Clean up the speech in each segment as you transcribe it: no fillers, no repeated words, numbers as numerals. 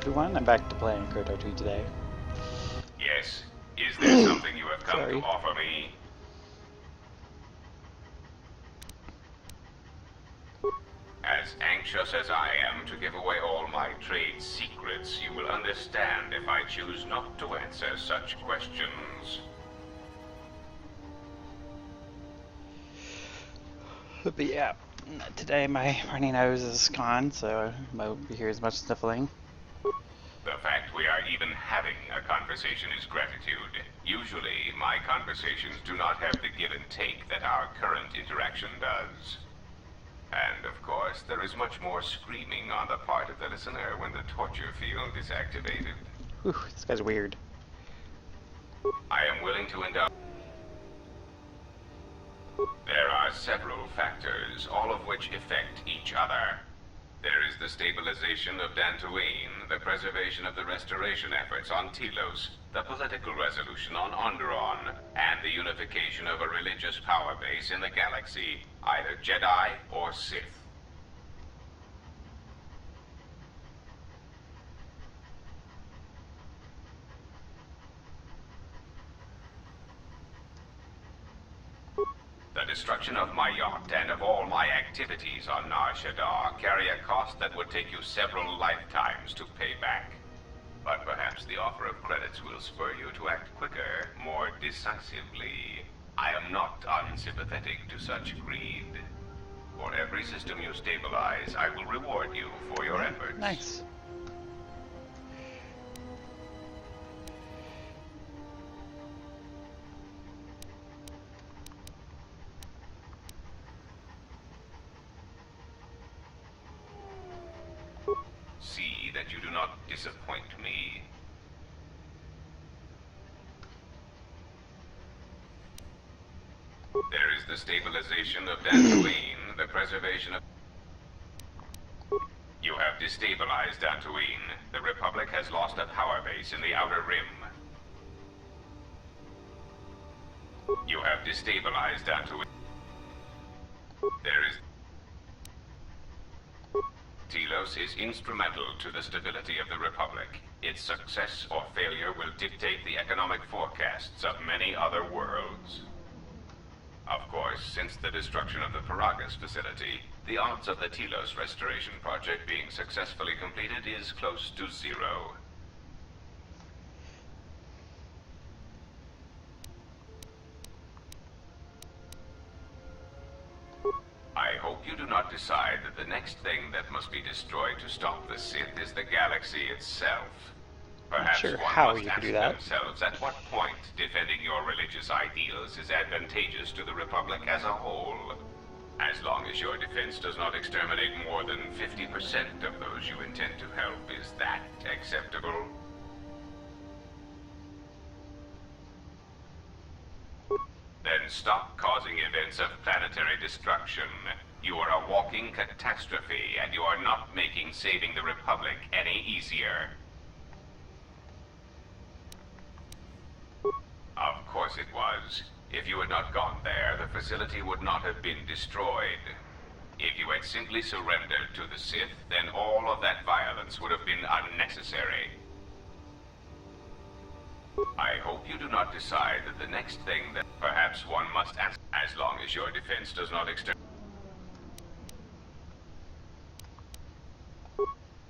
everyone, I'm back to playing Kotor 2 today. Yes. Is there something you have come Sorry. to offer me? As anxious as I am to give away all my trade secrets, you will understand if I choose not to answer such questions. But yeah, today my runny nose is gone, so I won't be here as much sniffling. The fact we are even having a conversation is gratitude. Usually, my conversations do not have the give and take that our current interaction does. And of course, there is much more screaming on the part of the listener when the torture field is activated. Whew, this guy's weird. I am willing to indulge. There are several factors, all of which affect each other. There is the stabilization of Dantooine, the preservation of the restoration efforts on Telos, the political resolution on Onderon, and the unification of a religious power base in the galaxy, either Jedi or Sith. The destruction of my yacht and of all my activities on shadda carry a cost that would take you several lifetimes to pay back. But perhaps the offer of credits will spur you to act quicker, more decisively. I am not unsympathetic to such greed. For every system you stabilize, I will reward you for your efforts. Nice. See that you do not disappoint me. There is the stabilization of Dantooine, the preservation of... You have destabilized Dantooine. The Republic has lost a power base in the Outer Rim. You have destabilized Dantooine. There is... Telos is instrumental to the stability of the Republic. Its success or failure will dictate the economic forecasts of many other worlds. Of course, since the destruction of the Paragas facility, the odds of the Telos restoration project being successfully completed is close to zero. I hope you do not decide that the next thing that must be destroyed to stop the Sith is the galaxy itself. Perhaps Sure one how must you could ask do that. themselves at what point defending your religious ideals is advantageous to the Republic as a whole. As long as your defense does not exterminate more than 50% of those you intend to help, is that acceptable? Then stop causing events of planetary destruction. You are a walking catastrophe, and you are not making saving the Republic any easier. Of course it was. If you had not gone there, the facility would not have been destroyed. If you had simply surrendered to the Sith, then all of that violence would have been unnecessary. I hope you do not decide that the next thing that perhaps one must ask, as long as your defense does not extend.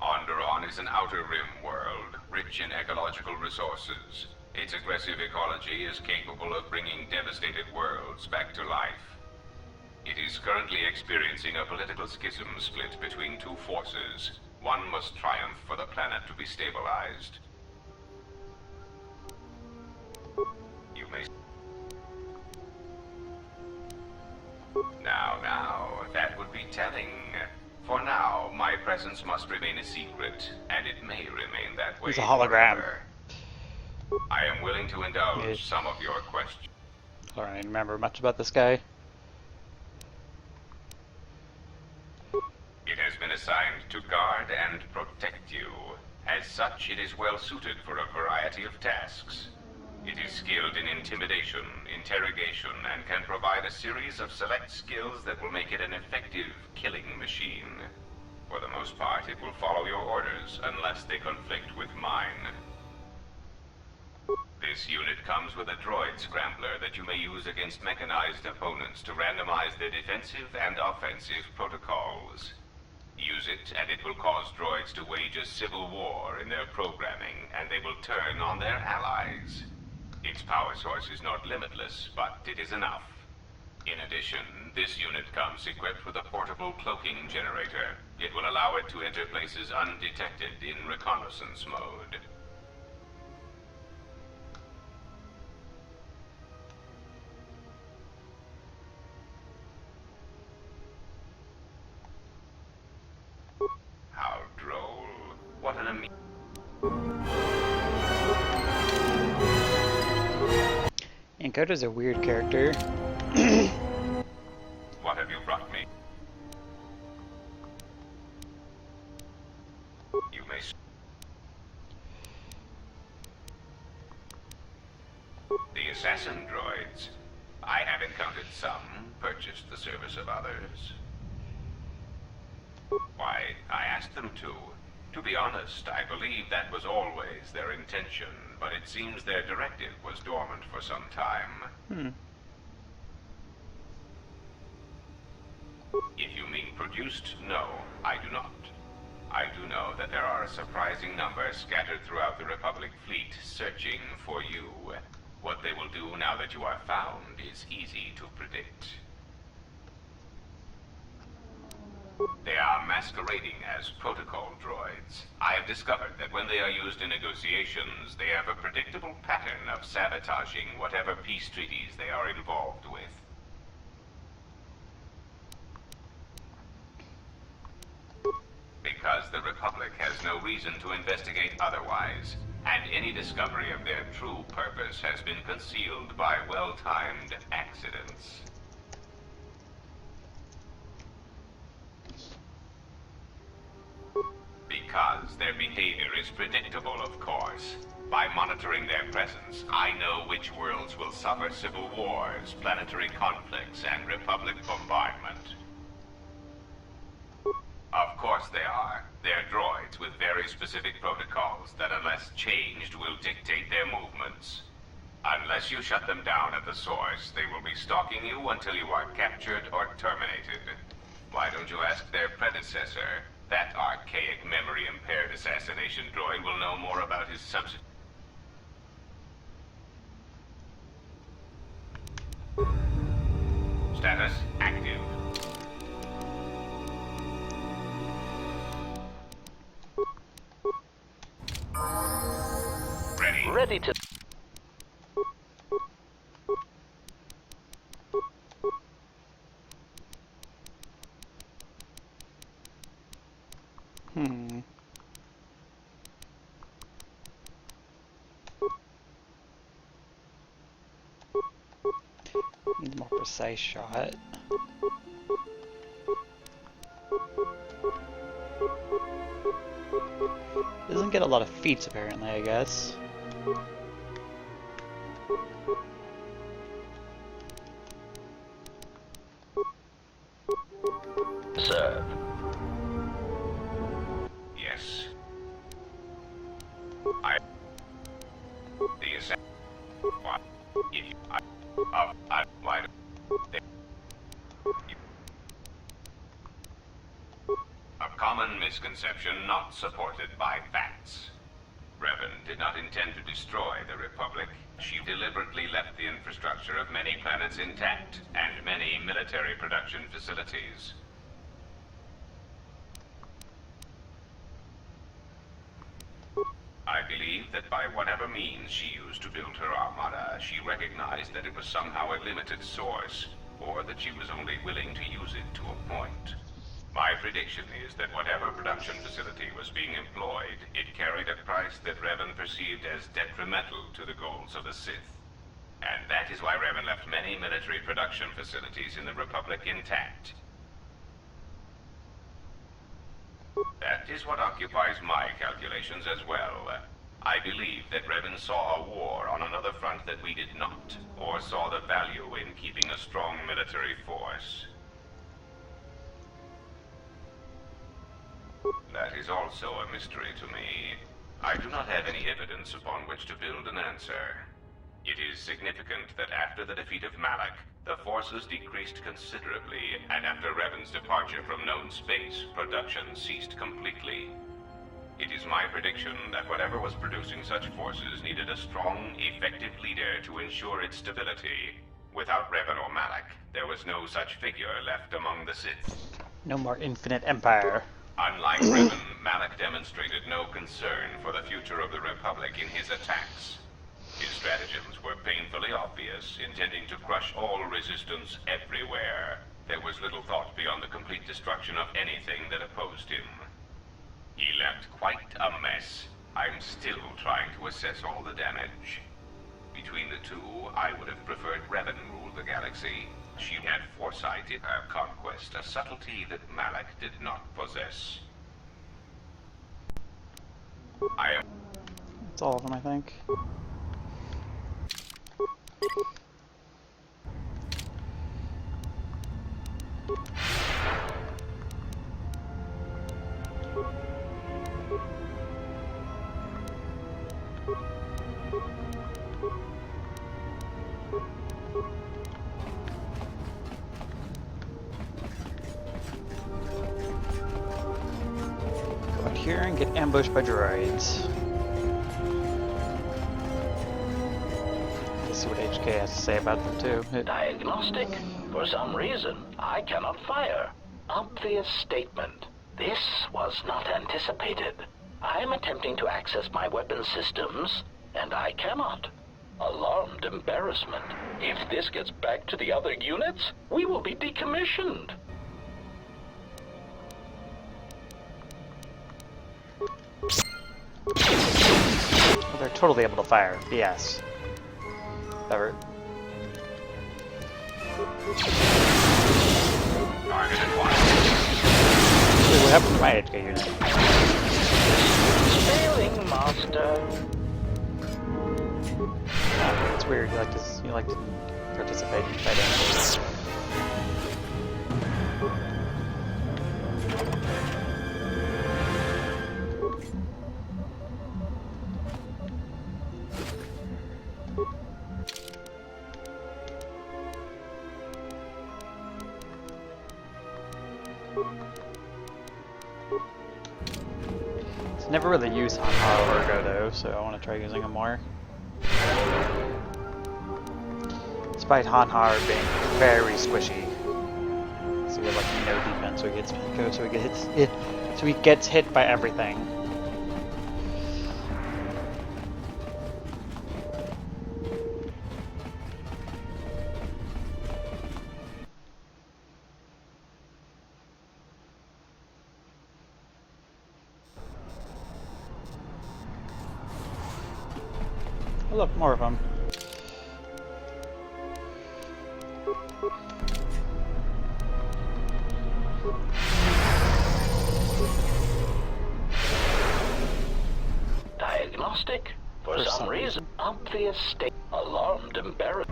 Onderon is an outer rim world, rich in ecological resources. Its aggressive ecology is capable of bringing devastated worlds back to life. It is currently experiencing a political schism split between two forces. One must triumph for the planet to be stabilized. You may... Now, that would be telling. For now, my presence must remain a secret, and it may remain that way. He's a hologram. Forever. I am willing to indulge Yes. some of your questions. I don't really remember much about this guy. It has been assigned to guard and protect you. As such, it is well suited for a variety of tasks. It is skilled in intimidation, interrogation, and can provide a series of select skills that will make it an effective killing machine. For the most part, it will follow your orders, unless they conflict with mine. This unit comes with a droid scrambler that you may use against mechanized opponents to randomize their defensive and offensive protocols. Use it, and it will cause droids to wage a civil war in their programming, and they will turn on their allies. Its power source is not limitless, but it is enough. In addition, this unit comes equipped with a portable cloaking generator. It will allow it to enter places undetected in reconnaissance mode. How droll. What an amazing... And Kotor's a weird character. What have you brought me? You may... The assassin droids. I have encountered some, purchased the service of others. Why, I asked them to. To be honest, I believe that was always their intention, but it seems their directive was dormant for some time. If you mean produced, no, I do not. I do know that there are a surprising number scattered throughout the Republic fleet searching for you. What they will do now that you are found is easy to predict. They are masquerading as protocol droids. I have discovered that when they are used in negotiations, they have a predictable pattern of sabotaging whatever peace treaties they are involved with. Because the Republic has no reason to investigate otherwise, and any discovery of their true purpose has been concealed by well-timed accidents. Because their behavior is predictable, of course. By monitoring their presence, I know which worlds will suffer civil wars, planetary conflicts, and Republic bombardment. Of course they are. They're droids with very specific protocols that, unless changed, will dictate their movements. Unless you shut them down at the source, they will be stalking you until you are captured or terminated. Why don't you ask their predecessor? That archaic, memory-impaired assassination droid will know more about his substitute. Status active. Ready to... Need a more precise shot. Doesn't get a lot of feats apparently, I guess. Serve. Yes. A common misconception not supported by facts. Revan did not intend to destroy the Republic. She deliberately left the infrastructure of many planets intact, and many military production facilities. I believe that by whatever means she used to build her armada, she recognized that it was somehow a limited source, or that she was only willing to use it to a point. My prediction is that whatever production facility was being employed, it carried a price that Revan perceived as detrimental to the goals of the Sith. And that is why Revan left many military production facilities in the Republic intact. That is what occupies my calculations as well. I believe that Revan saw a war on another front that we did not, or saw the value in keeping a strong military force. That is also a mystery to me. I do not have any evidence upon which to build an answer. It is significant that after the defeat of Malak, the forces decreased considerably, and after Revan's departure from known space, production ceased completely. It is my prediction that whatever was producing such forces needed a strong, effective leader to ensure its stability. Without Revan or Malak, there was no such figure left among the Sith. No more infinite empire. Unlike Revan, Malak demonstrated no concern for the future of the Republic in his attacks. His stratagems were painfully obvious, intending to crush all resistance everywhere. There was little thought beyond the complete destruction of anything that opposed him. He left quite a mess. I'm still trying to assess all the damage. Between the two, I would have preferred Revan rule the galaxy. She had foresight in her conquest, a subtlety that Malak did not possess. That's all of them, I think. Go out here and get ambushed by droids. See what HK has to say about them too. Diagnostic. For some reason, I cannot fire. Obvious statement. This was not anticipated. I am attempting to access my weapon systems, and I cannot. Alarmed embarrassment. If this gets back to the other units, we will be decommissioned. Well, they're totally able to fire. BS. Ever. Wait, what happened to my HK unit? Failing master. Oh, it's weird. You like to participate in fighting. Never really use Hanhar or Godo, so I want to try using them more. Despite Hanhar being very squishy, so we have like no defense, so he gets hit by everything. Oh, look, more of them. Diagnostic. For some reason, obvious state. Alarmed embarrassed.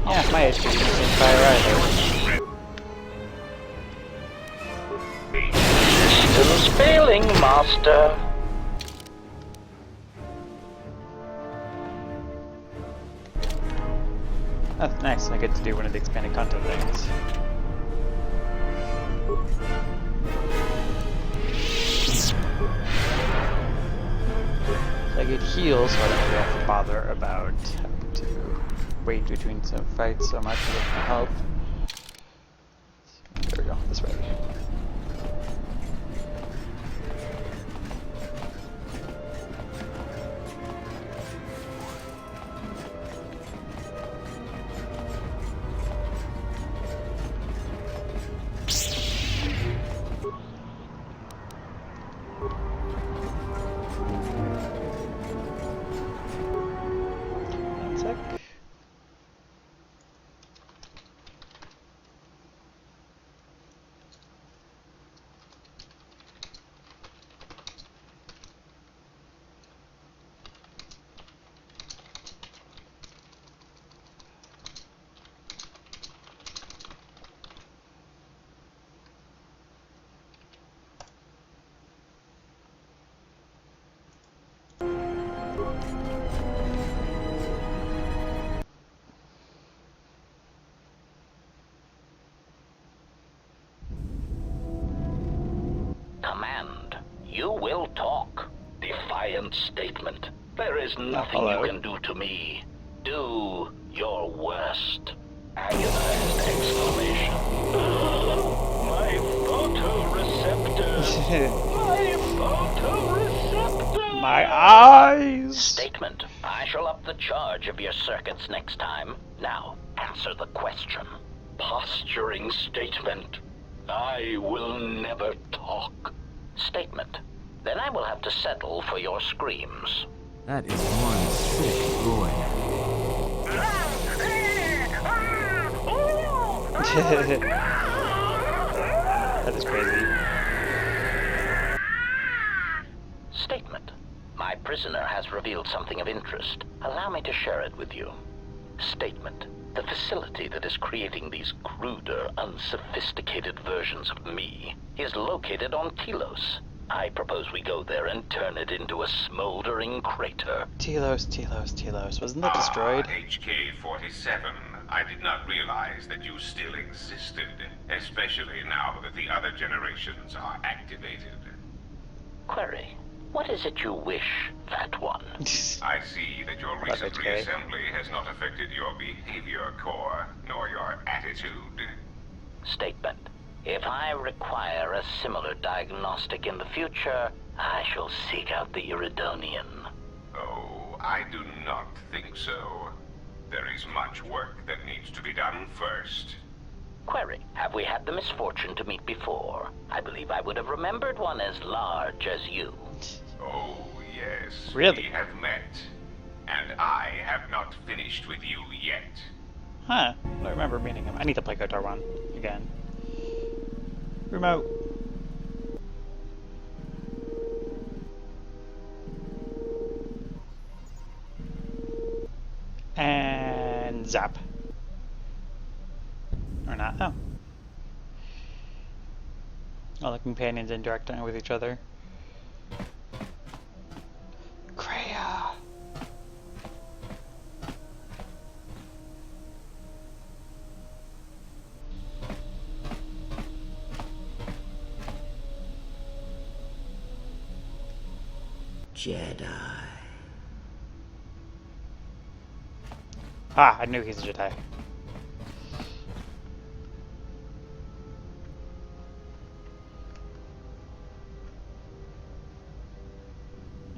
Yeah, my HP doesn't fire either. Systems failing, master. That's nice, I get to do one of the expanded content things. So I get heals, so I don't really have to bother about having to wait between some fights so much to get my health. There we go, this way. You will talk. Defiant statement. There is nothing you can do to me. Do your worst. Agonized exclamation. My photoreceptors. My photoreceptors. My eyes. Statement. I shall up the charge of your circuits next time. Now, answer the question. Posturing statement. I will never talk. Statement. Then I will have to settle for your screams. That is one sick boy. That is crazy. Statement. My prisoner has revealed something of interest. Allow me to share it with you. Statement. The facility that is creating these cruder, unsophisticated versions of me is located on Telos. I propose we go there and turn it into a smoldering crater. Telos. Wasn't that destroyed? HK-47. I did not realize that you still existed, especially now that the other generations are activated. Query. What is it you wish, Fat One? I see that your recent reassembly has not affected your behavior core, nor your attitude. Statement. If I require a similar diagnostic in the future, I shall seek out the Iridonian. Oh, I do not think so. There is much work that needs to be done first. Query. Have we had the misfortune to meet before? I believe I would have remembered one as large as you. Oh, yes. Really? We have met. And I have not finished with you yet. Huh. I don't remember meeting him. I need to play Kotor 1 again. Remote. And zap. Or not. Oh. All the companions interacting with each other. Kreia. Jedi. Ah, I knew he's a Jedi.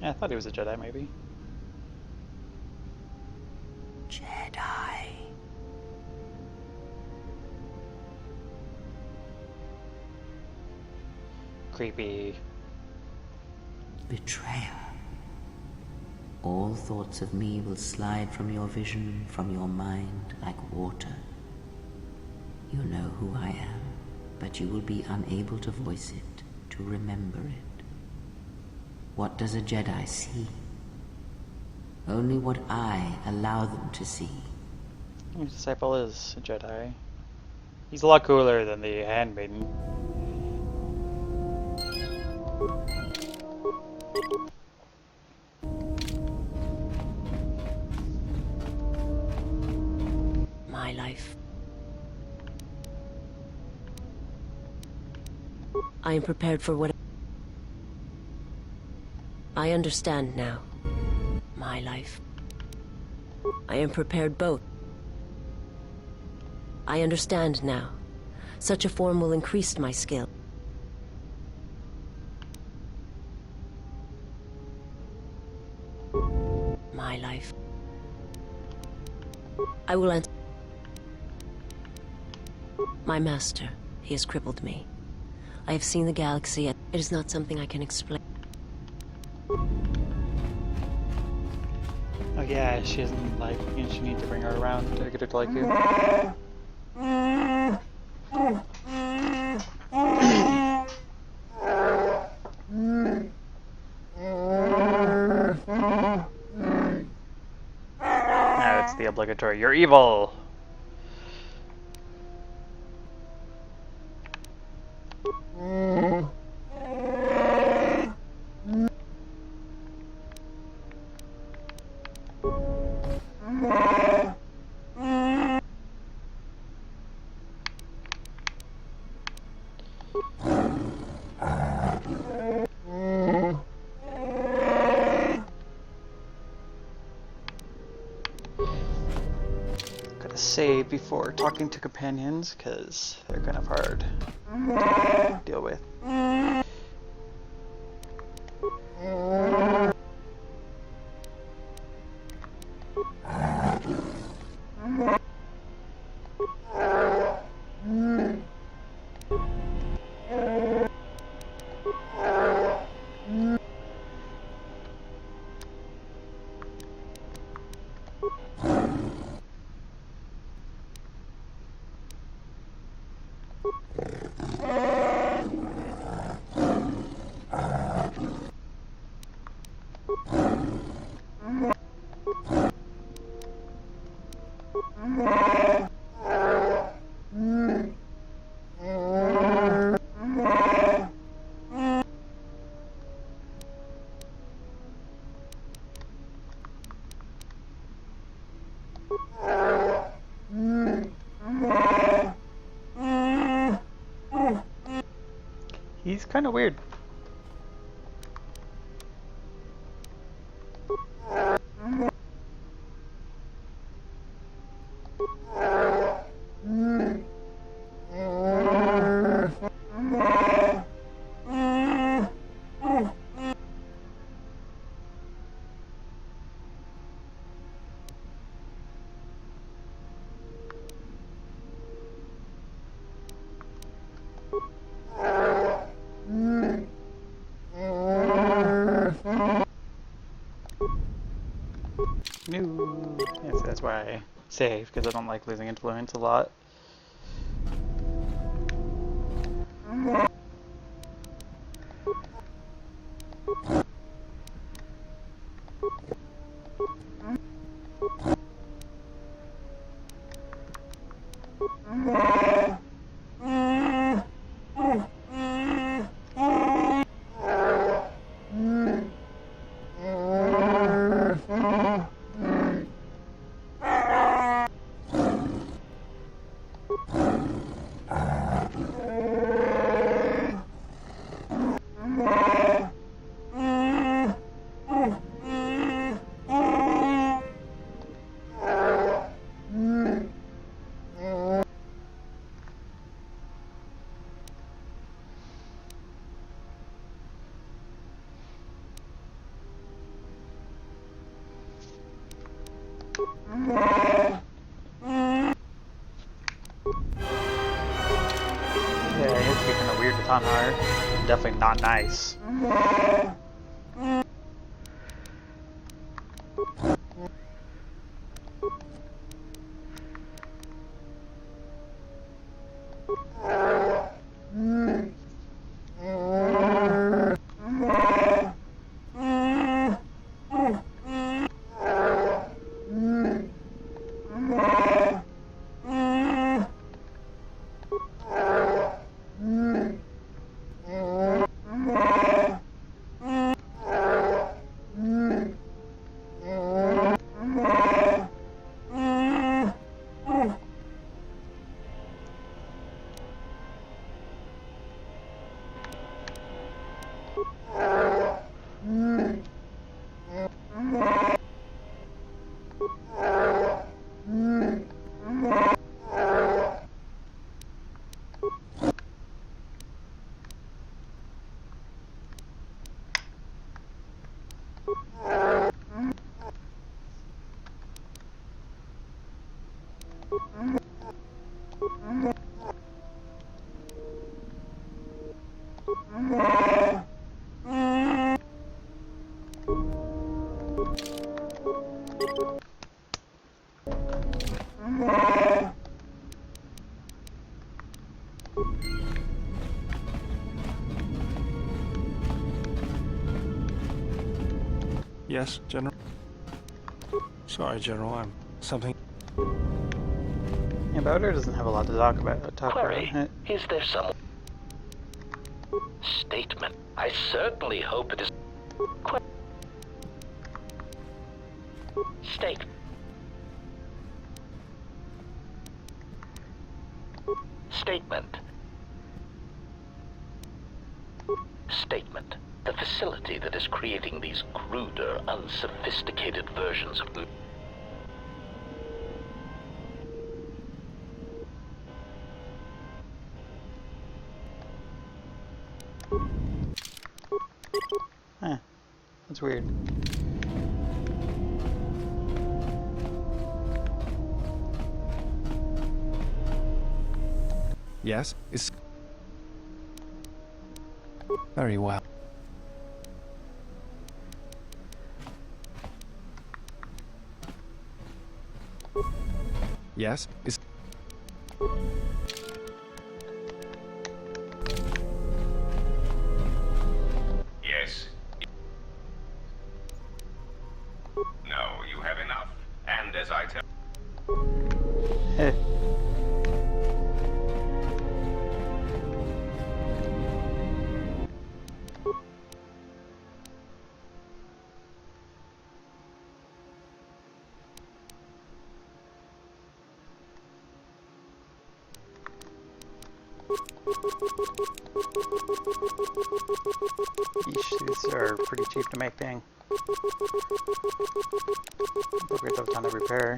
Yeah, I thought he was a Jedi, maybe. Jedi. Creepy. Betrayer. All thoughts of me will slide from your vision, from your mind, like water. You know who I am, but you will be unable to voice it, to remember it. What does a Jedi see? Only what I allow them to see. His disciple is a Jedi. He's a lot cooler than the handmaiden. My life. I am prepared for what I understand now. My life. I am prepared both. I understand now. Such a form will increase my skill. My life. I will answer. My master, he has crippled me. I have seen the galaxy. It is not something I can explain. Oh yeah, she doesn't like, and she needs to bring her around to get her to like you. Now it's the obligatory, you're evil! save before talking to companions, because they're kind of hard to deal with. He's kind of weird. No. Yes, that's why I save, because I don't like losing influence a lot. Yeah, it has to be kind of weird with Hanhar. Definitely not nice. Yes, General? Sorry, General, I'm something... Yeah, Bowder doesn't have a lot to talk about. Query, is there some... statement? I certainly hope it is... State. Statement. Statement. The facility that is creating these cruder, unsophisticated versions of... Huh. That's weird. Yes, it's very well. Yes, it's Yes. No, you have enough. And as I tell... Heh. Yeesh, these are pretty cheap to make, dang. Appropriate a ton of repair.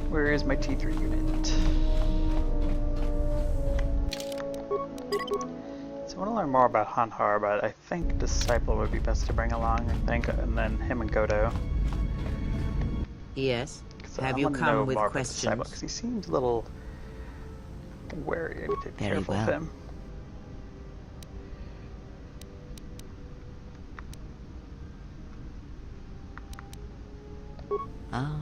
Where is my T3 unit? So I want to learn more about Hanhar, but I think Disciple would be best to bring along, and then him and Godo. Yes? 'Cause Have I you wanna know come with more about Disciple, questions? 'cause he seems a little wary. I need to be Very careful of well. him. Ah,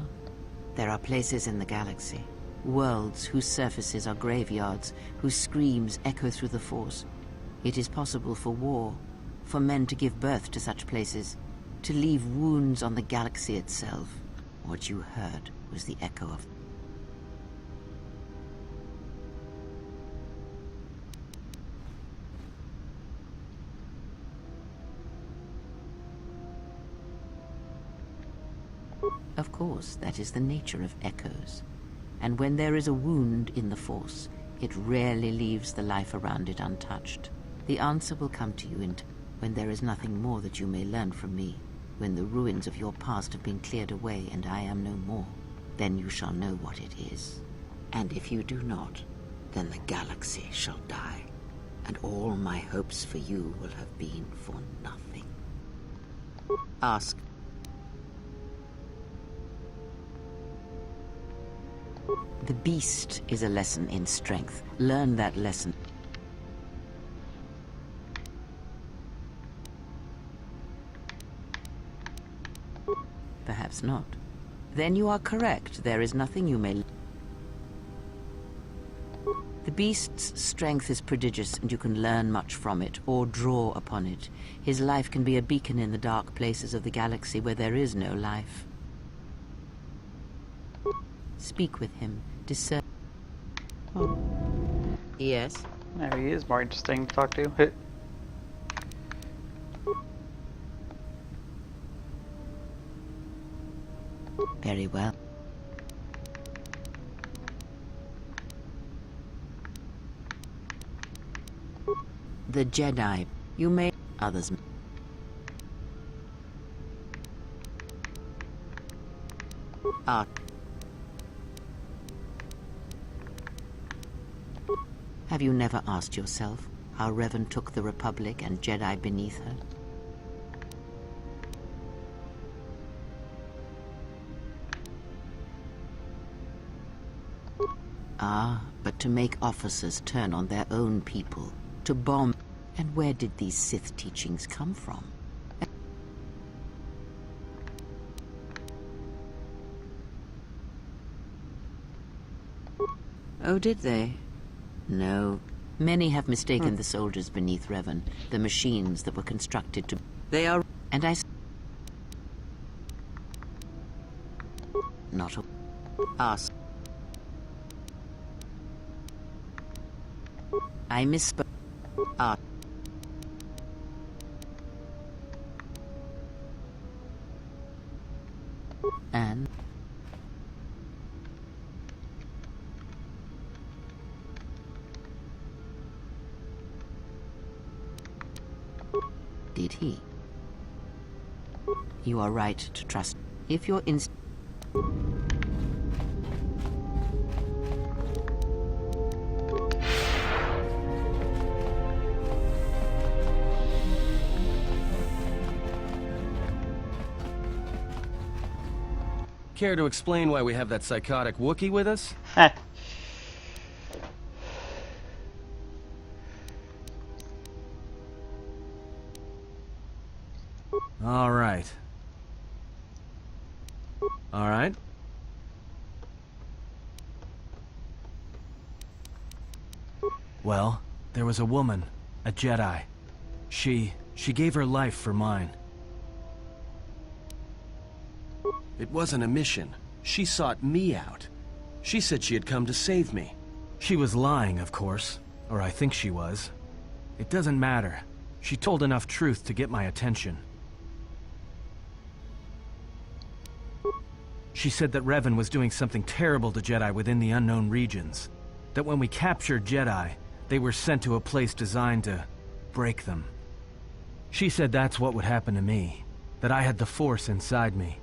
there are places in the galaxy, worlds whose surfaces are graveyards, whose screams echo through the Force. It is possible for war, for men to give birth to such places, to leave wounds on the galaxy itself. What you heard was the echo of... Of course, that is the nature of echoes. And when there is a wound in the Force, it rarely leaves the life around it untouched. The answer will come to you when there is nothing more that you may learn from me, when the ruins of your past have been cleared away and I am no more. Then you shall know what it is. And if you do not, then the galaxy shall die, and all my hopes for you will have been for nothing. Ask. The beast is a lesson in strength. Learn that lesson. Perhaps not. Then you are correct. There is nothing you may... The beast's strength is prodigious, and you can learn much from it, or draw upon it. His life can be a beacon in the dark places of the galaxy where there is no life. Speak with him. Discern. Oh. Yes? No, he is more interesting to talk to. Very well. The Jedi. You may... Others... Ah. Have you never asked yourself how Revan took the Republic and Jedi beneath her? Ah, but to make officers turn on their own people, to bomb... And where did these Sith teachings come from? Oh, did they? No. Many have mistaken the soldiers beneath Revan, the machines that were constructed to... They are... And I... Not a... Ask. I misspoke. Ah. And... Did he? You are right to trust. If your instinct... Care to explain why we have that psychotic Wookiee with us? Heh. All right. All right. Well, there was a woman, a Jedi. She gave her life for mine. It wasn't a mission. She sought me out. She said she had come to save me. She was lying, of course. Or I think she was. It doesn't matter. She told enough truth to get my attention. She said that Revan was doing something terrible to Jedi within the unknown regions. That when we captured Jedi, they were sent to a place designed to break them. She said that's what would happen to me. That I had the Force inside me.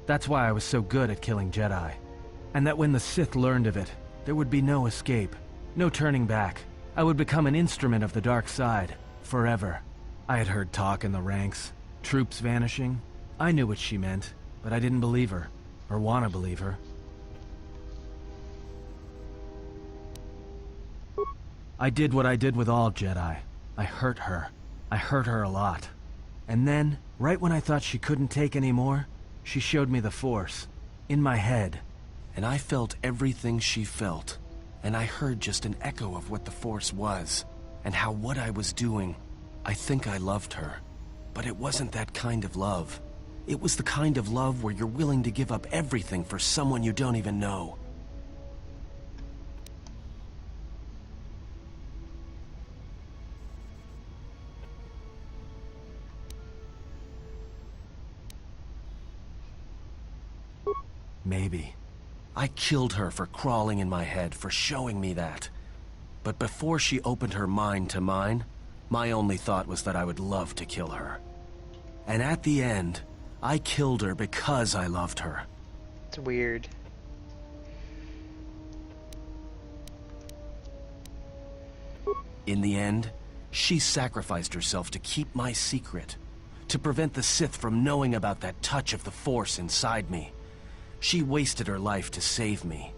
That's why I was so good at killing Jedi. And that when the Sith learned of it, there would be no escape, no turning back. I would become an instrument of the dark side, forever. I had heard talk in the ranks, troops vanishing. I knew what she meant, but I didn't believe her, or want to believe her. I did what I did with all Jedi. I hurt her. I hurt her a lot. And then, right when I thought she couldn't take any more, she showed me the Force, in my head. And I felt everything she felt. And I heard just an echo of what the Force was, and how what I was doing. I think I loved her. But it wasn't that kind of love. It was the kind of love where you're willing to give up everything for someone you don't even know. Maybe. I killed her for crawling in my head, for showing me that. But before she opened her mind to mine, my only thought was that I would love to kill her. And at the end, I killed her because I loved her. It's weird. In the end, she sacrificed herself to keep my secret, to prevent the Sith from knowing about that touch of the Force inside me. She wasted her life to save me.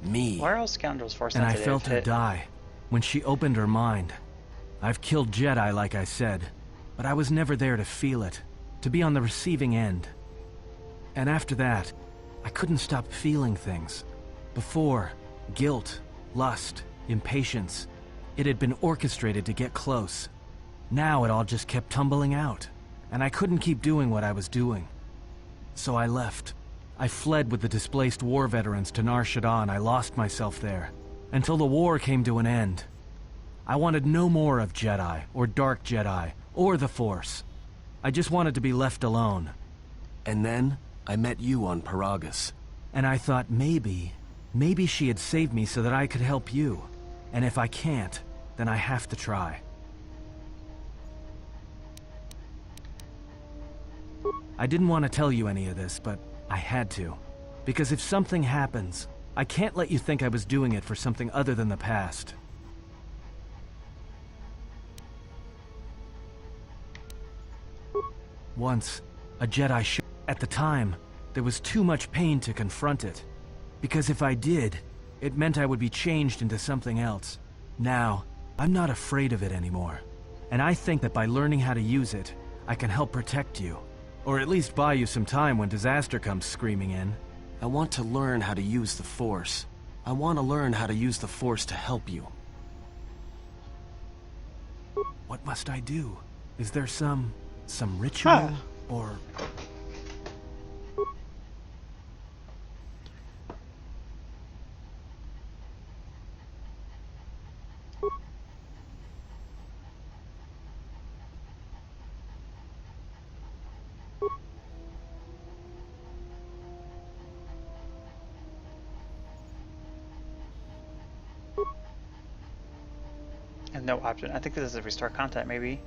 Me. Why are all scoundrels Force And I sensitive? felt her die when she opened her mind. I've killed Jedi, like I said, but I was never there to feel it, to be on the receiving end. And after that, I couldn't stop feeling things. Before, guilt, lust, impatience. It had been orchestrated to get close. Now it all just kept tumbling out, and I couldn't keep doing what I was doing. So I left. I fled with the displaced war veterans to Nar Shadda, and I lost myself there, until the war came to an end. I wanted no more of Jedi, or Dark Jedi, or the Force. I just wanted to be left alone. And then, I met you on Paragus. And I thought maybe she had saved me so that I could help you. And if I can't, then I have to try. I didn't want to tell you any of this, but I had to. Because if something happens, I can't let you think I was doing it for something other than the past. Once, a Jedi showed. At the time, there was too much pain to confront it. Because if I did, it meant I would be changed into something else. Now, I'm not afraid of it anymore. And I think that by learning how to use it, I can help protect you. Or at least buy you some time when disaster comes screaming in. I want to learn how to use the Force. I want to learn how to use the Force to help you. What must I do? Is there some ritual? Or... And no option. I think this is a restart content, maybe.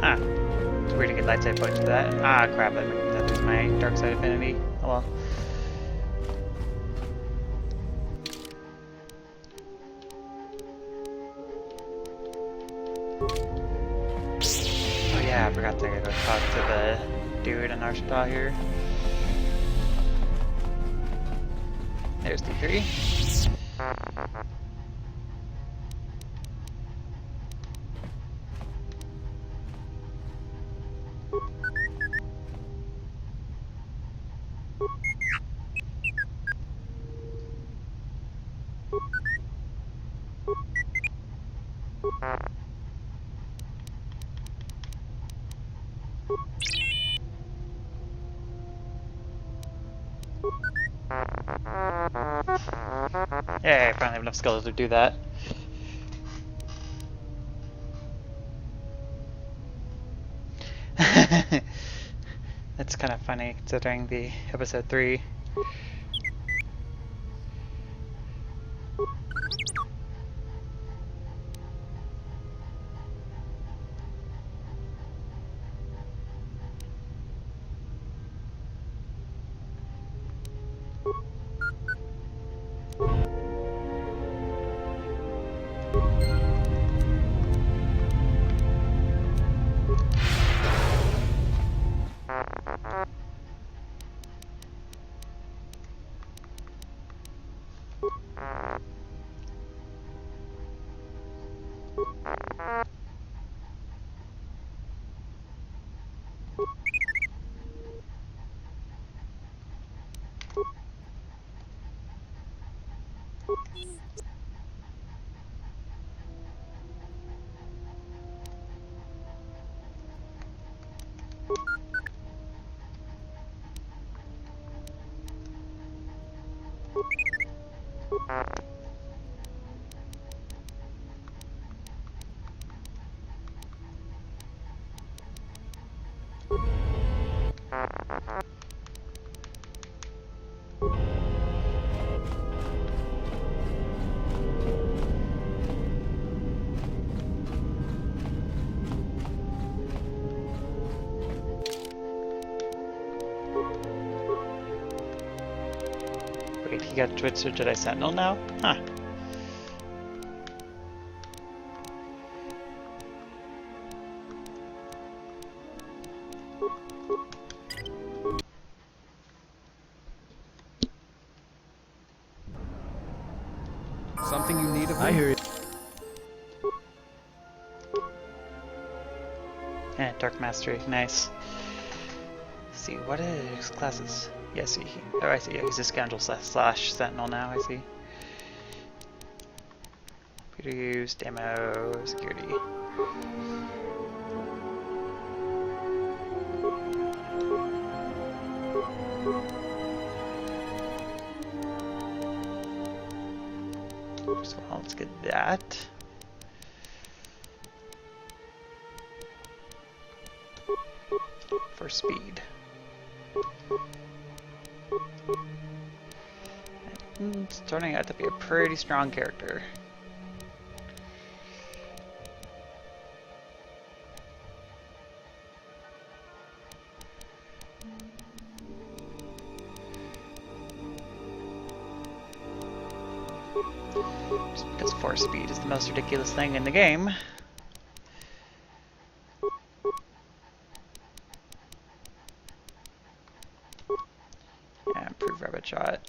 Ah, it's weird to get light side points for that. Ah, crap, that lose my dark side affinity. Oh well. Oh yeah, I forgot to go talk to the dude in our shadda here. There's D3. Yeah, I finally have enough skills to do that. That's kind of funny considering the episode 3. Wait, he got Twitch or Jedi Sentinel now? Huh. Something you need of me? I hear you. Yeah, Dark Mastery, nice. Let's see, what is classes? Yeah, see. Oh, I see. He's a scoundrel slash sentinel now, I see. Computer use, demo, security. So let's get that. For speed. It's turning out to be a pretty strong character. Just because force speed is the most ridiculous thing in the game. Yeah, improve rabbit shot.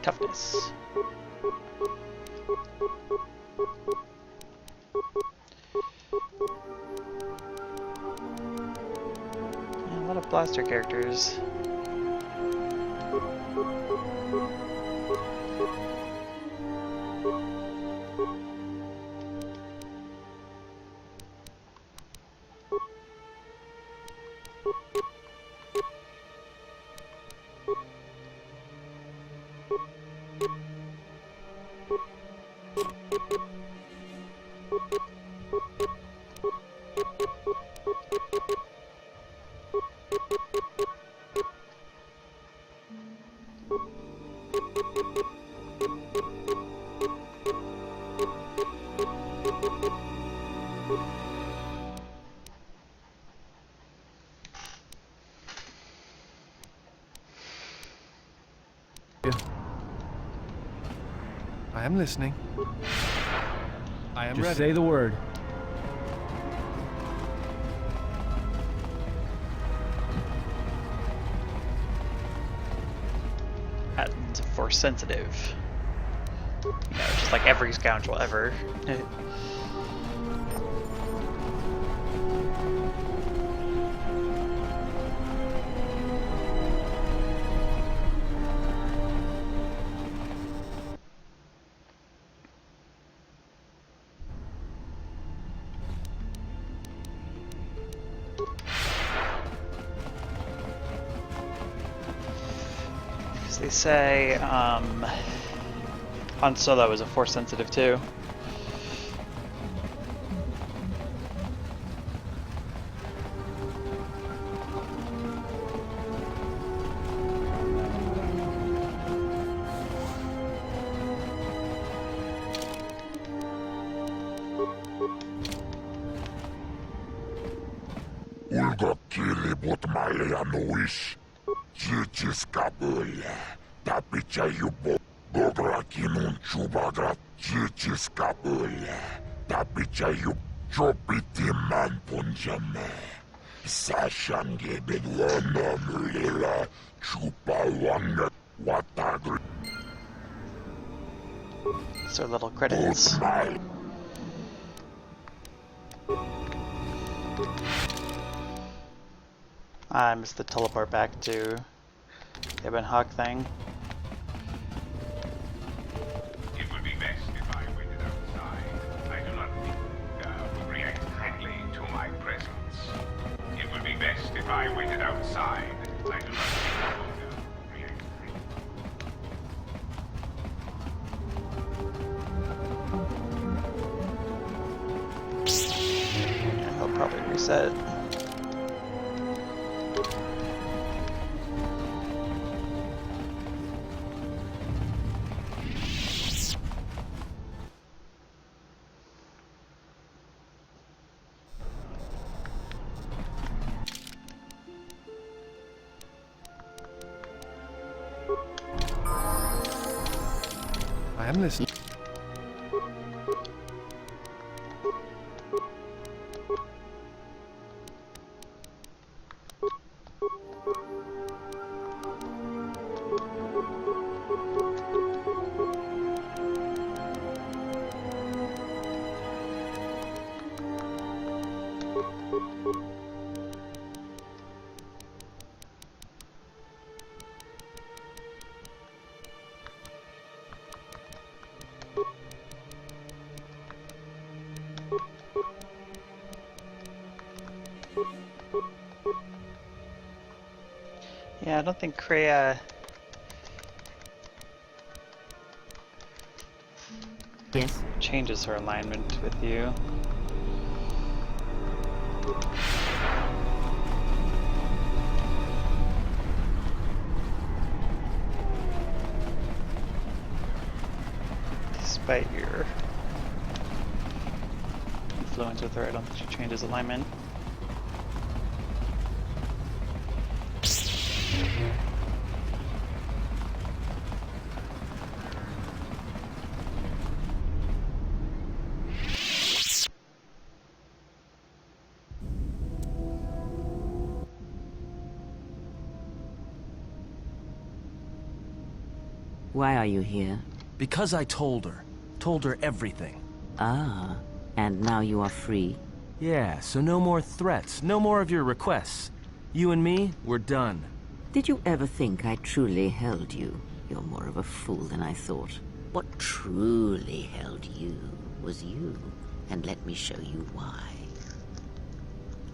Toughness. Yeah, a lot of blaster characters. am listening. I am Just ready. say the word. And force sensitive. You know, just like every scoundrel ever. They say Han Solo is a force sensitive too. Ulgokilibut malianuis. Chichiskabule. Tapichayubo. Bograkinun chubagrat. Chichiskabule. Tapichayub. Chopitiman punjame. Sashange bedwana mulila. Chupawanga. Watagri. So little credits. I missed the teleport back to the Ibn Hawk thing. It would be best if I waited outside. I do not think would react kindly to my presence. It would be best if I waited outside. I do not think would react kindly. Yeah, he'll probably reset. I am listening. Yeah, I don't think Kreia... Yes? changes her alignment with you. Despite your influence with her, I don't think she changes alignment. Why are you here? Because I told her everything. Ah, and now you are free. Yeah, so no more threats, no more of your requests. You and me, we're done. Did you ever think I truly held you? You're more of a fool than I thought. What truly held you was you, and let me show you why.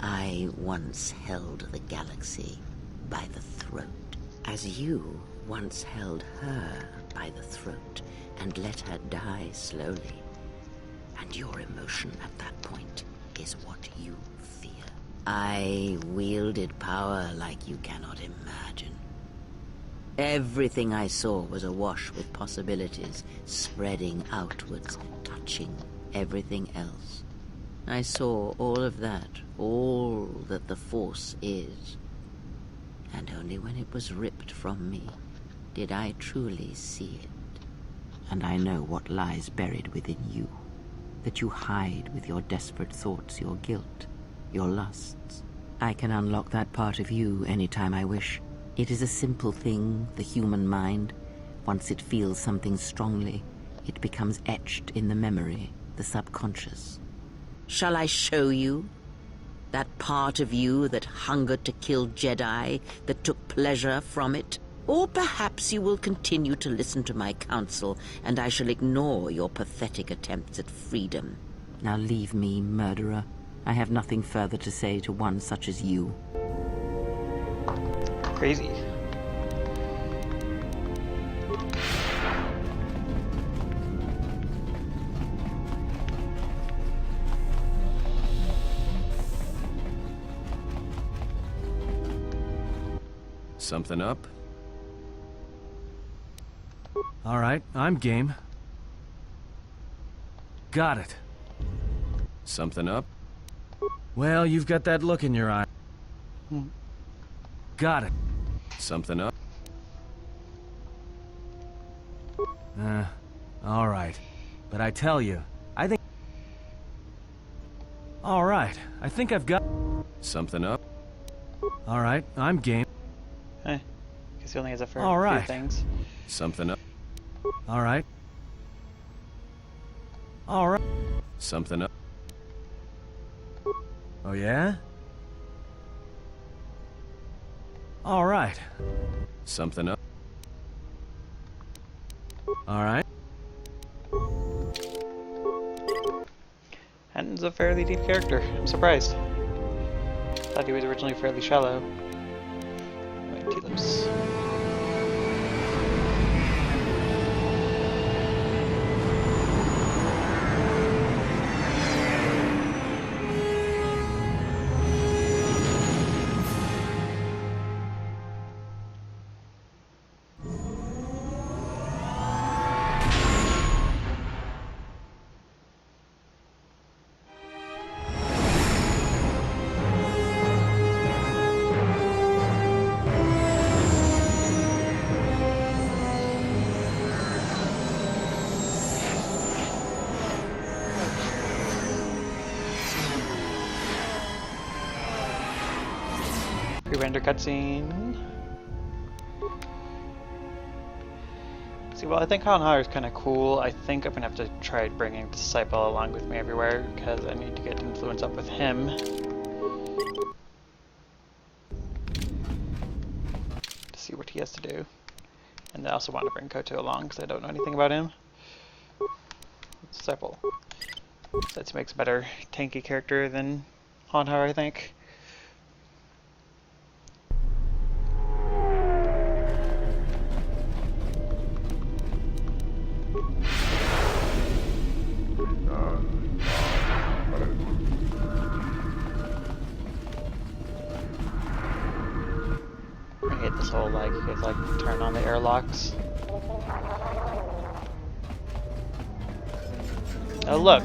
I once held the galaxy by the throat, as you once held her by the throat and let her die slowly. And your emotion at that point is what you fear. I wielded power like you cannot imagine. Everything I saw was awash with possibilities, spreading outwards, touching everything else. I saw all of that, all that the Force is. And only when it was ripped from me did I truly see it. and I know what lies buried within you, that you hide with your desperate thoughts, your guilt, your lusts. I can unlock that part of you anytime I wish. It is a simple thing, the human mind. Once it feels something strongly, it becomes etched in the memory, the subconscious. Shall I show you? That part of you that hungered to kill Jedi, that took pleasure from it? Or perhaps you will continue to listen to my counsel, and I shall ignore your pathetic attempts at freedom. Now leave me, murderer. I have nothing further to say to one such as you. Crazy. Something up? All right, I'm game. Got it. Something up? Well, you've got that look in your eye. Got it. Something up? All right. But I tell you, I think... All right, I think I've got... Something up? All right, I'm game. Because he only has a fair All few right. things. Something up? All right. All right. Something up? Oh, yeah? All right. Something up? All right. Henton's a fairly deep character. I'm surprised. Thought he was originally fairly shallow. Right, Telos. Pre-render cutscene. See, well, I think Han Har is kind of cool. I think I'm gonna have to try bringing Disciple along with me everywhere because I need to get influence up with him. To see what he has to do. And I also want to bring Kotor along because I don't know anything about him. Disciple. That makes a better tanky character than Han Har, I think. I hate this whole like you have to like turn on the airlocks. Oh look,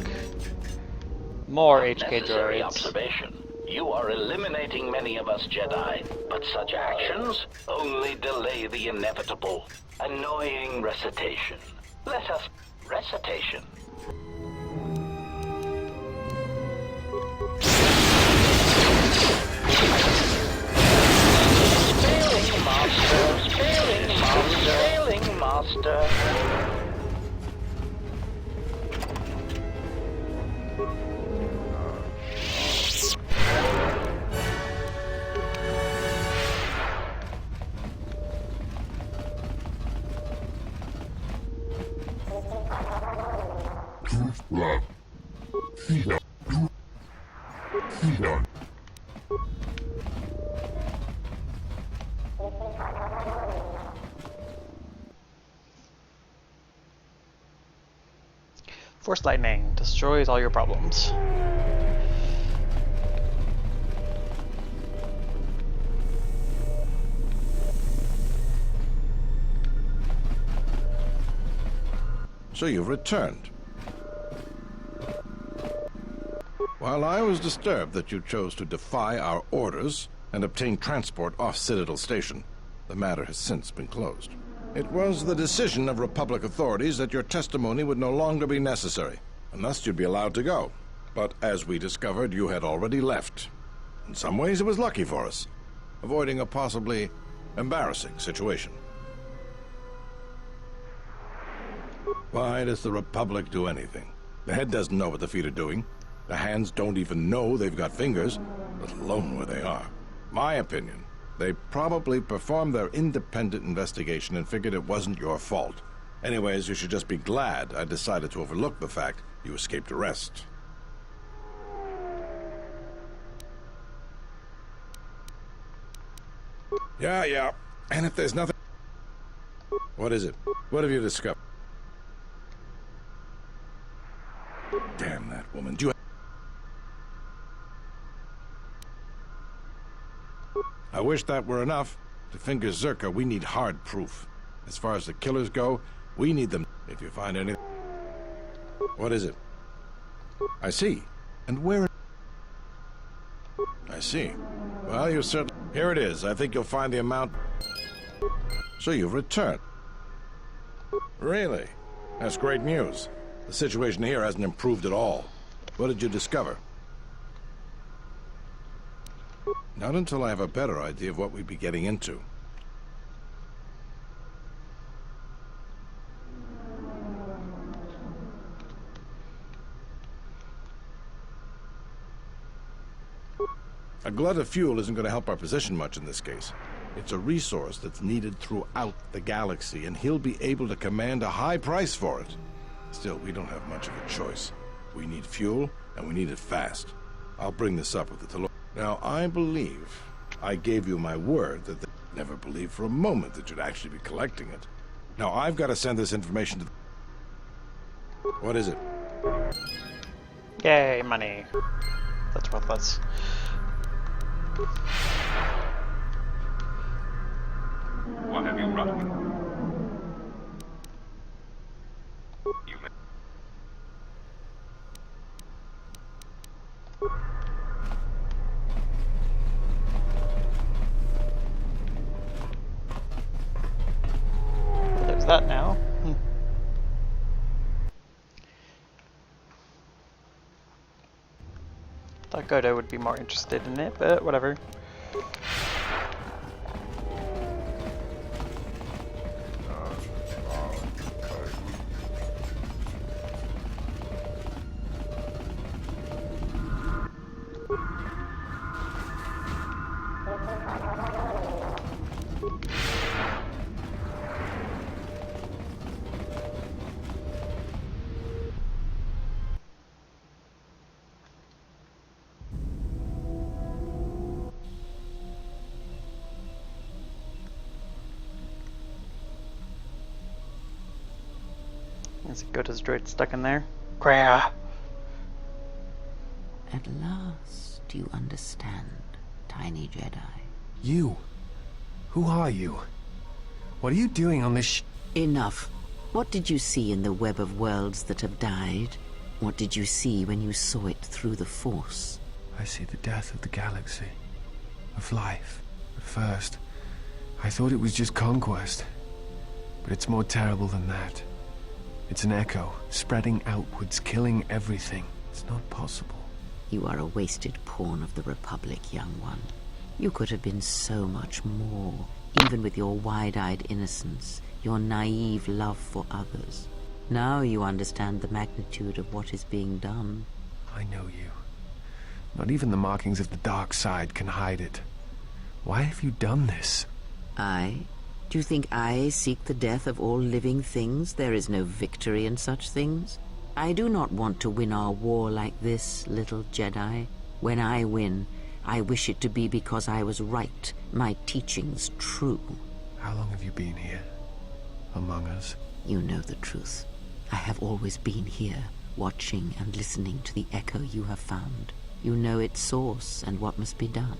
more HK Necessary droids. observation. You are eliminating many of us Jedi, but such actions only delay the inevitable. Annoying recitation. Let us... Recitation. Failing master, failing master, failing master. Force lightning destroys all your problems. So you've returned. While I was disturbed that you chose to defy our orders and obtain transport off Citadel Station, the matter has since been closed. It was the decision of Republic authorities that your testimony would no longer be necessary, and thus you'd be allowed to go. But as we discovered, you had already left. In some ways, it was lucky for us, avoiding a possibly embarrassing situation. Why does the Republic do anything? The head doesn't know what the feet are doing. The hands don't even know they've got fingers, let alone where they are. My opinion, they probably performed their independent investigation and figured it wasn't your fault. Anyways, you should just be glad I decided to overlook the fact you escaped arrest. Yeah. And if there's nothing... What is it? What have you discovered? Damn that woman. Do you... I wish that were enough. To finger Zerka, we need hard proof. As far as the killers go, we need them. If you find anything... What is it? I see. And where... I see. Well, you certainly... Here it is. I think you'll find the amount... So you've returned. Really? That's great news. The situation here hasn't improved at all. What did you discover? Not until I have a better idea of what we'd be getting into. A glut of fuel isn't going to help our position much in this case. It's a resource that's needed throughout the galaxy, and he'll be able to command a high price for it. Still, we don't have much of a choice. We need fuel, and we need it fast. I'll bring this up with the Talo. Now, I believe I gave you my word that they never believed for a moment that you'd actually be collecting it. Now, I've got to send this information to the... What is it? Yay, money. That's worthless. What have you brought me? You may... There's that now. Thought Kotor would be more interested in it, but whatever. Is Kotor's droid stuck in there? Crap. At last, you understand, tiny Jedi. You? Who are you? What are you doing on this Enough. What did you see in the web of worlds that have died? What did you see when you saw it through the Force? I see the death of the galaxy. Of life. At first, I thought it was just conquest. But it's more terrible than that. It's an echo, spreading outwards, killing everything. It's not possible. You are a wasted pawn of the Republic, young one. You could have been so much more, even with your wide-eyed innocence, your naive love for others. Now you understand the magnitude of what is being done. I know you. Not even the markings of the dark side can hide it. Why have you done this? I? Do you think I seek the death of all living things? There is no victory in such things. I do not want to win our war like this, little Jedi. When I win, I wish it to be because I was right, my teachings true. How long have you been here? Among us? You know the truth. I have always been here, watching and listening to the echo you have found. You know its source and what must be done.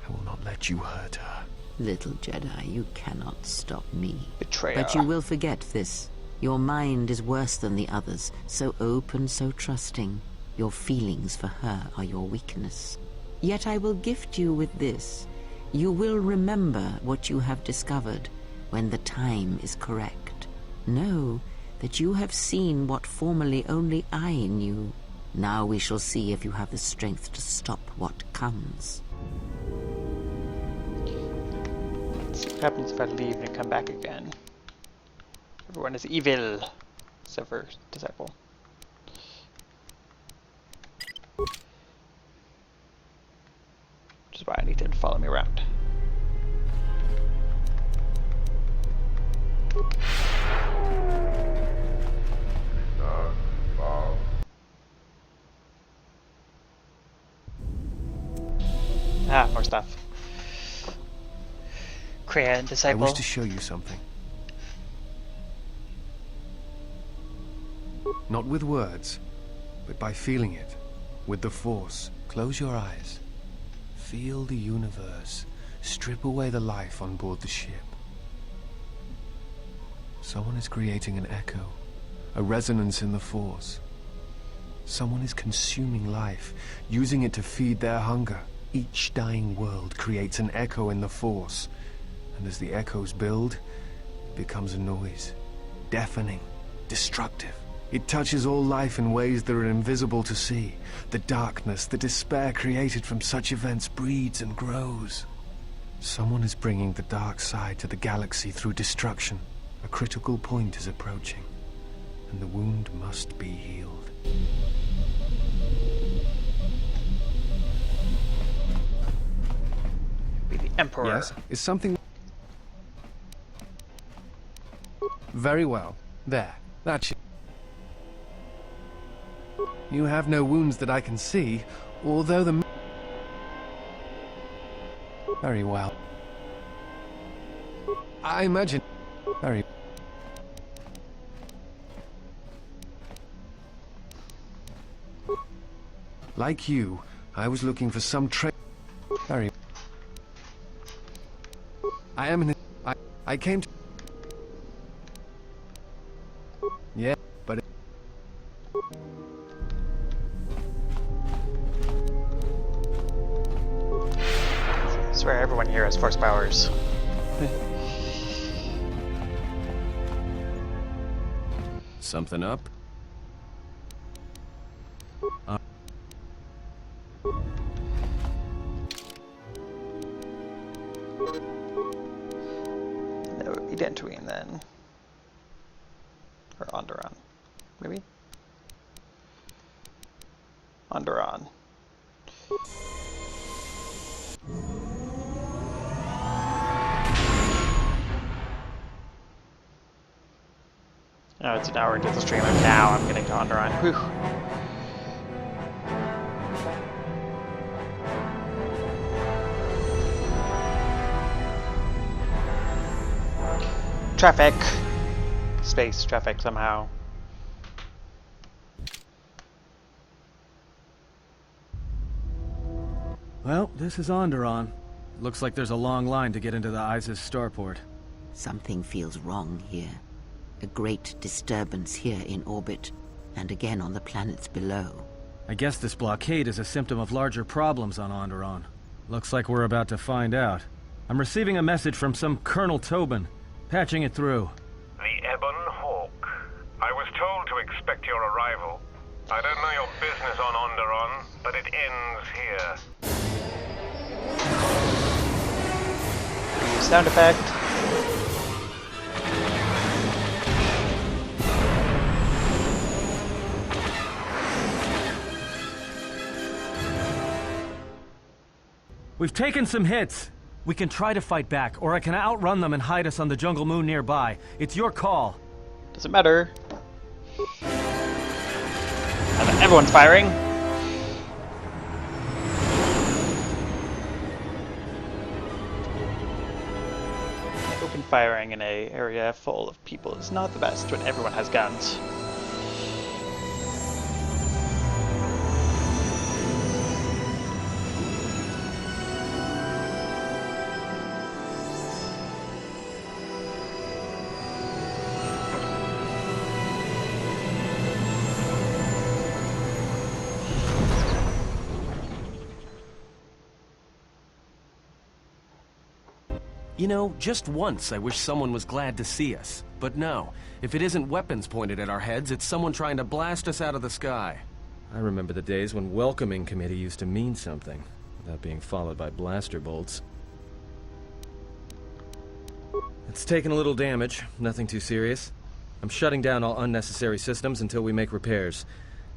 I will not let you hurt her. Little Jedi, you cannot stop me. Betrayer. But you will forget this. Your mind is worse than the others, so open, so trusting. Your feelings for her are your weakness. Yet I will gift you with this. You will remember what you have discovered when the time is correct. Know that you have seen what formerly only I knew. Now we shall see if you have the strength to stop what comes. Let's see what happens if I leave and come back again. Everyone is evil, except for Disciple. Which is why I need him to follow me around. Ah, more stuff. Kreia and Disciple. I wish to show you something. Not with words, but by feeling it. With the Force. Close your eyes. Feel the universe. Strip away the life on board the ship. Someone is creating an echo. A resonance in the Force. Someone is consuming life, using it to feed their hunger. Each dying world creates an echo in the Force. And as the echoes build, it becomes a noise. Deafening. Destructive. It touches all life in ways that are invisible to see. The darkness, the despair created from such events breeds and grows. Someone is bringing the dark side to the galaxy through destruction. A critical point is approaching, and the wound must be healed. Be the Emperor. Yes, is something... Very well. There. That's it. You have no wounds that I can see, although the... Very well. I imagine... Very... Like you, I was looking for some Very... I am in... I came to... Yeah, but... I swear everyone here has force powers. Something up? That would be Dantooine then. Or Onderon. Maybe? Onderon. Oh, it's an hour into the stream, and now I'm getting to Onderon. Whew. Traffic. Space traffic somehow. Well, this is Onderon. Looks like there's a long line to get into the ISIS starport. Something feels wrong here. A great disturbance here in orbit, and again on the planets below. I guess this blockade is a symptom of larger problems on Onderon. Looks like we're about to find out. I'm receiving a message from some Colonel Tobin. Patching it through. The Ebon Hawk. I was told to expect your arrival. I don't know your business on Onderon, but it ends here. Sound effect. We've taken some hits. We can try to fight back, or I can outrun them and hide us on the jungle moon nearby. It's your call. Doesn't matter. Everyone's firing. Open firing in an area full of people is not the best when everyone has guns. You know, just once I wish someone was glad to see us. But no, if it isn't weapons pointed at our heads, it's someone trying to blast us out of the sky. I remember the days when welcoming committee used to mean something, without being followed by blaster bolts. It's taken a little damage, nothing too serious. I'm shutting down all unnecessary systems until we make repairs.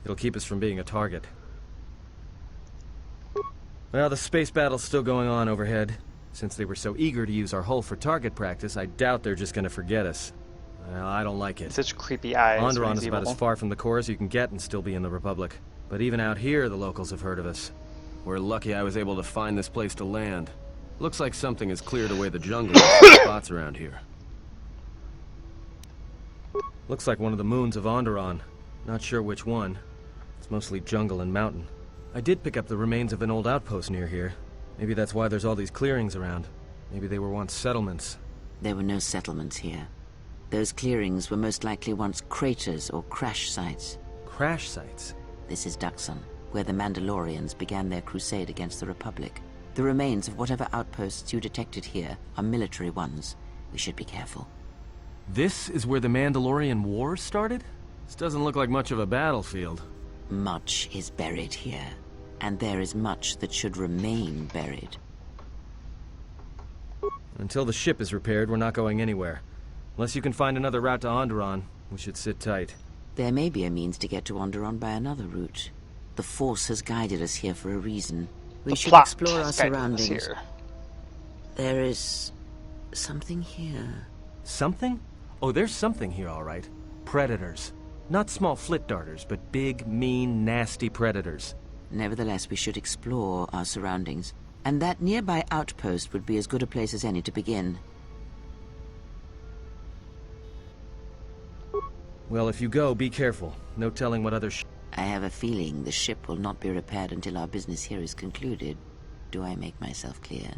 It'll keep us from being a target. Well, the space battle's still going on overhead. Since they were so eager to use our hull for target practice, I doubt they're just gonna forget us. Well, I don't like it. Such creepy eyes. Onderon is about as far from the core as you can get and still be in the Republic. But even out here, the locals have heard of us. We're lucky I was able to find this place to land. Looks like something has cleared away the jungle in some spots around here. Looks like one of the moons of Onderon. Not sure which one. It's mostly jungle and mountain. I did pick up the remains of an old outpost near here. Maybe that's why there's all these clearings around. Maybe they were once settlements. There were no settlements here. Those clearings were most likely once craters or crash sites. Crash sites? This is Duxon, where the Mandalorians began their crusade against the Republic. The remains of whatever outposts you detected here are military ones. We should be careful. This is where the Mandalorian Wars started? This doesn't look like much of a battlefield. Much is buried here, and there is much that should remain buried. Until the ship is repaired, we're not going anywhere. Unless you can find another route to Onderon, we should sit tight. There may be a means to get to Onderon by another route. The Force has guided us here for a reason. We should explore our surroundings. There is something here. Something? Oh, there's something here, all right. Predators. Not small flit darters, but big, mean, nasty predators. Nevertheless, we should explore our surroundings. And that nearby outpost would be as good a place as any to begin. Well, if you go, be careful. No telling what other I have a feeling the ship will not be repaired until our business here is concluded. Do I make myself clear?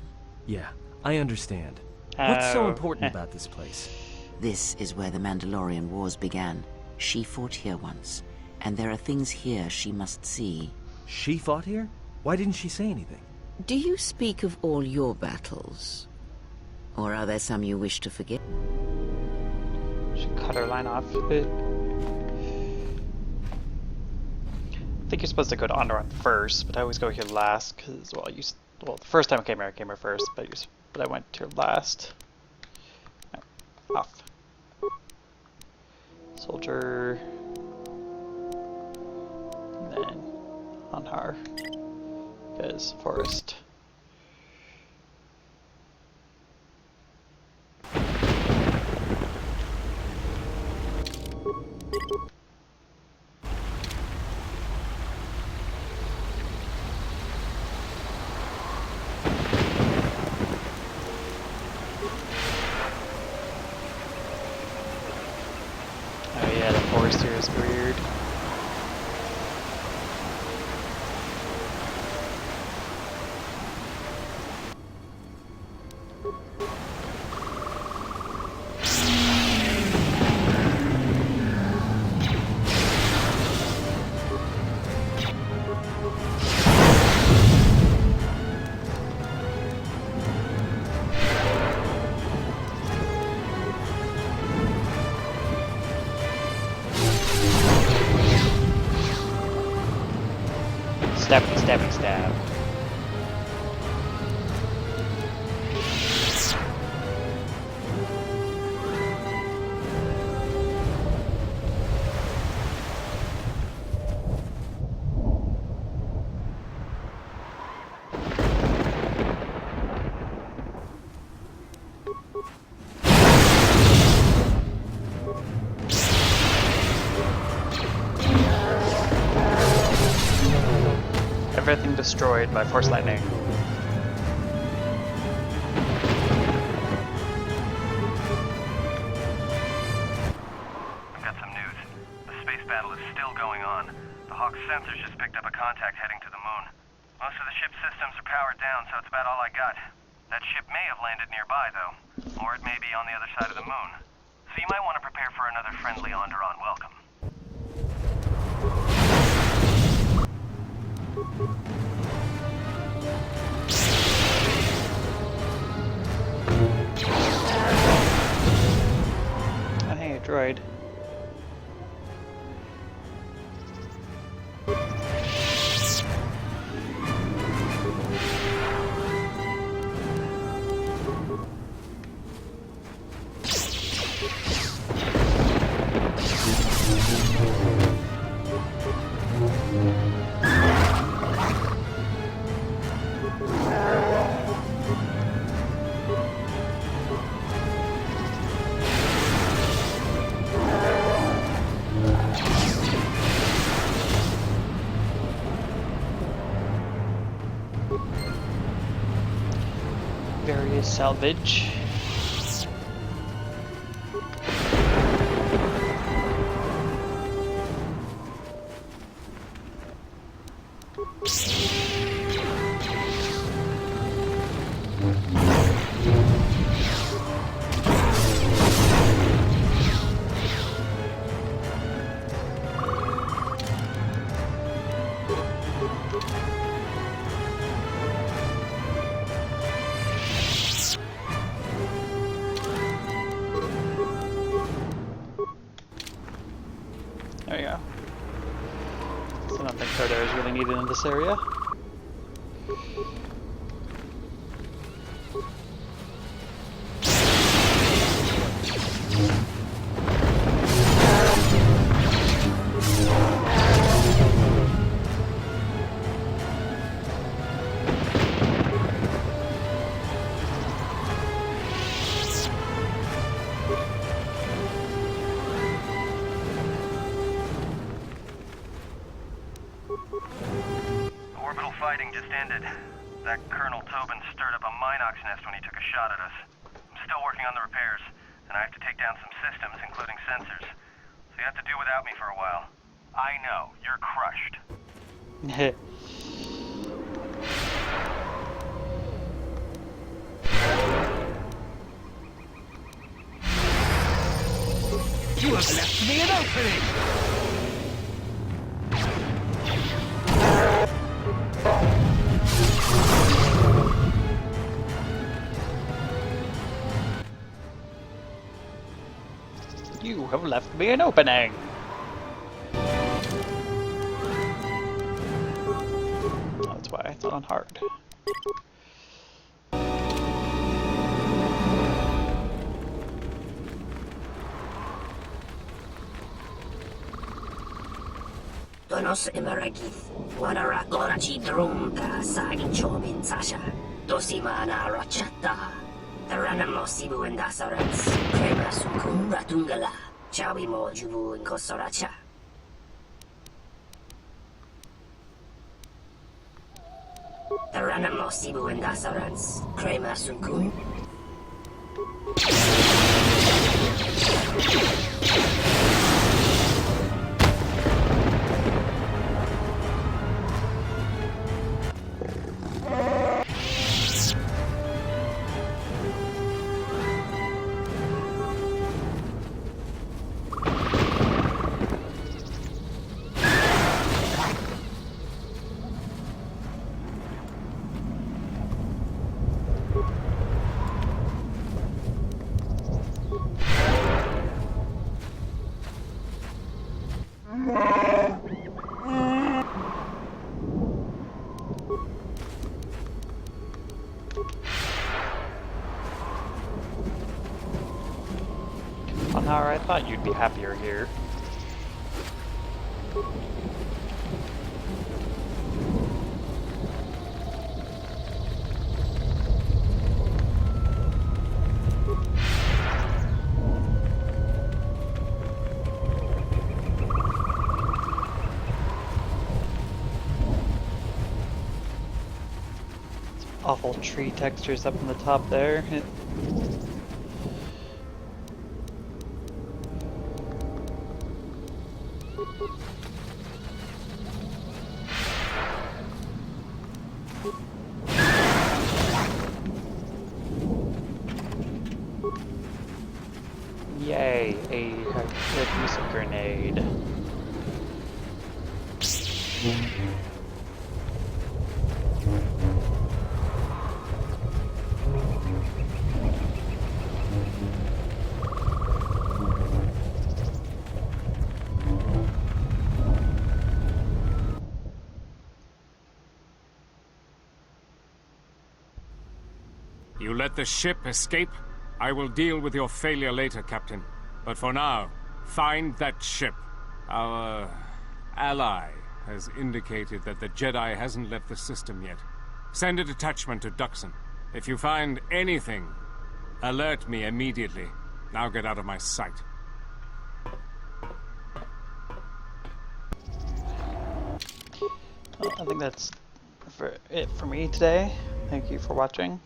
Yeah, I understand. What's so important about this place? This is where the Mandalorian Wars began. She fought here once, and there are things here she must see. She fought here? Why didn't she say anything? Do you speak of all your battles? Or are there some you wish to forget? Should cut our line off a bit. I think you're supposed to go to Onderon first, but I always go here last because, well, the first time I came here first, but I went here last. No, off. Soldier, and then Anhar, because forest. Oh yeah, the forest here is weird. Stab. Everything destroyed by force lightning. I've got some news. The space battle is still going on. The Hawk's sensors just picked up a contact heading to the moon. Most of the ship's systems are powered down, so it's about all I got. That ship may have landed nearby, though. Or it may be on the other side of the moon. So you might want to prepare for another friendly Onderon welcome. area is salvage. There you go. So I don't think Kotor is really needed in this area. Orbital fighting just ended. That Colonel Tobin stirred up a Minox nest when he took a shot at us. I'm still working on the repairs, and I have to take down some systems, including sensors. So you have to do without me for a while. I know, you're crushed. You have left me an opening! You have left me an opening! That's why it's on hard. Donos emeragith, wanara gorachi drumka sa inchobin sasha, dosimana rochata, taranamo sibu and dasarats, crema sukum ratungala, chawi mo jubu in kosoracha. Taranamo sibu and dasarats, crema sukum. I thought you'd be happier here. Awful tree textures up in the top there. Yay, a good use of grenade. You let the ship escape? I will deal with your failure later, Captain. But for now, find that ship. Our ally has indicated that the Jedi hasn't left the system yet. Send a detachment to Duxon. If you find anything, alert me immediately. Now get out of my sight. Well, I think that's it for me today. Thank you for watching.